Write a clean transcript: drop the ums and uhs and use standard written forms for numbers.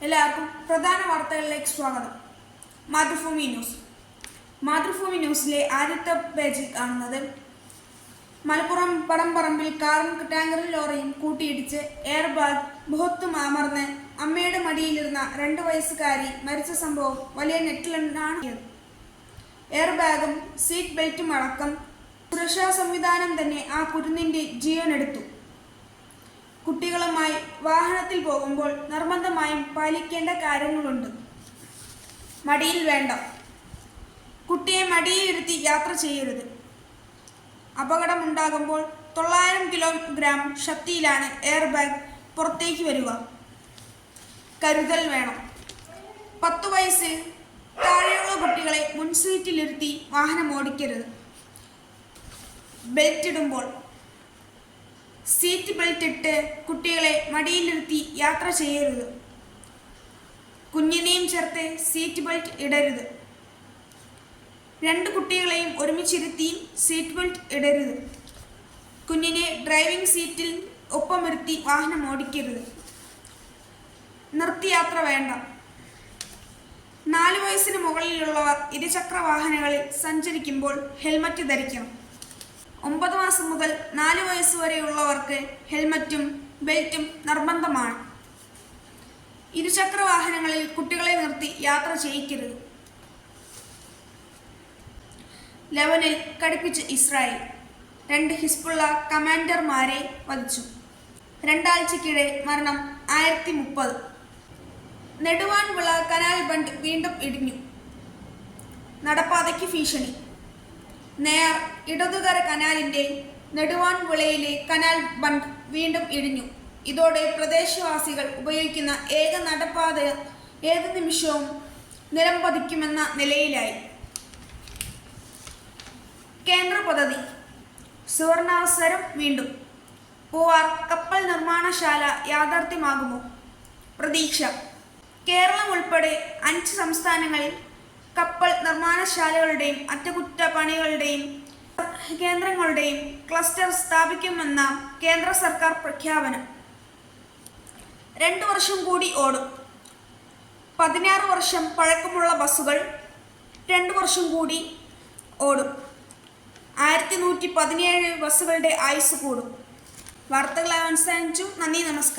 എല്ലാവർക്കും പ്രധാന വാർത്തകളിലേക്ക് സ്വാഗതം. മാതൃഭൂമി ന്യൂസ്. മാതൃഭൂമി ന്യൂസിലെ ആദ്യത്തെ പേജിൽ കാണുന്നത് മലപ്പുറം പടംപറമ്പിൽ കാറും ടാങ്കറും ലോറിയും കൂട്ടിയിടിച്ച് എയർ ബാഗ് മുഖത്തും അമർന്ന് അമ്മയുടെ മടിയിലിരുന്ന 2 വയസ്സുകാരി മരിച്ച സംഭവം വലിയ നെറ്റിലാണ്. എയർ ബാഗും സീറ്റ് ബെൽറ്റും അടക്കം സുരക്ഷാ സംവിധാനം തന്നെ ആ കുരുന്നിൻ്റെ ജീവനെടുത്തു. കുട്ടികളുമായി വാഹനത്തിൽ പോകുമ്പോൾ നിർബന്ധമായും പാലിക്കേണ്ട കാര്യങ്ങളുണ്ട്. മടിയിൽ വേണ്ട. കുട്ടിയെ മടിയിലിരുത്തി യാത്ര ചെയ്യരുത്. അപകടമുണ്ടാകുമ്പോൾ 900 കിലോഗ്രാം ശക്തിയിലാണ് എയർ ബാഗ് പുറത്തേക്ക് വരിക. കരുതൽ വേണം. 10 വയസ്സിൽ താഴെയുള്ള കുട്ടികളെ മുൻസീറ്റിലിരുത്തി വാഹനം ഓടിക്കരുത്. ബെൽറ്റ് ഇടുമ്പോൾ സീറ്റ് ബെൽറ്റ് ഇട്ട് കുട്ടികളെ മടിയിലിരുത്തി യാത്ര ചെയ്യരുത്. കുഞ്ഞിനെയും ചേർത്ത് സീറ്റ് ബെൽറ്റ് ഇടരുത്. 2 കുട്ടികളെയും ഒരുമിച്ചിരുത്തി സീറ്റ് ബെൽറ്റ് ഇടരുത്. കുഞ്ഞിനെ ഡ്രൈവിംഗ് സീറ്റിൽ ഒപ്പമിരുത്തി വാഹനം ഓടിക്കരുത്. നിർത്തി യാത്ര വേണ്ട. 4 വയസ്സിന് മുകളിലുള്ളവർ ഇരുചക്ര വാഹനങ്ങളിൽ സഞ്ചരിക്കുമ്പോൾ ഹെൽമറ്റ് ധരിക്കണം. 9 മാസം മുതൽ 4 വയസ്സ് വരെയുള്ളവർക്ക് ഹെൽമറ്റും ബെൽറ്റും നിർബന്ധമാണ്. ഇരുചക്ര വാഹനങ്ങളിൽ കുട്ടികളെ നിർത്തി യാത്ര ചെയ്യിക്കരുത്. ലെബനനിൽ കടുപ്പിച്ച് ഇസ്രായേൽ. 2 ഹിസ്ബുള്ള കമാൻഡർമാരെ വധിച്ചു. 2 ആഴ്ചയ്ക്കിടെ മരണം 1030. നെടുവാൻവിള കനാൽ ബണ്ട് വീണ്ടും ഇടിഞ്ഞു. നടപ്പാതയ്ക്ക് ഭീഷണി. നെയ്യാർ ഇടതുകര കനാലിൻ്റെ നെടുവാൻവിളയിലെ കനാൽ ബണ്ട് വീണ്ടും ഇടിഞ്ഞു. ഇതോടെ പ്രദേശവാസികൾ ഉപയോഗിക്കുന്ന ഏക നടപ്പാത ഏത് നിമിഷവും നിലംപതിക്കുമെന്ന നിലയിലായി. കേന്ദ്ര പദ്ധതി സുവർണാവസരം വീണ്ടും. പൂവാർ കപ്പൽ നിർമ്മാണശാല യാഥാർത്ഥ്യമാകുമോ? പ്രതീക്ഷ. കേരളം ഉൾപ്പെടെ 5 സംസ്ഥാനങ്ങളിൽ കപ്പൽ നിർമ്മാണശാലകളുടെയും അറ്റകുറ്റപ്പണികളുടെയും കേന്ദ്രങ്ങളുടെയും ക്ലസ്റ്റർ സ്ഥാപിക്കുമെന്ന കേന്ദ്ര സർക്കാർ പ്രഖ്യാപനം. 2 വർഷം കൂടി ഓടും. 16 വർഷം പഴക്കമുള്ള ബസ്സുകൾ 2 വർഷം കൂടി ഓടും. 1117 ബസ്സുകളുടെ ആയുസ് കൂടും. വാർത്തകൾ അവസാനിച്ചു. നന്ദി, നമസ്കാരം.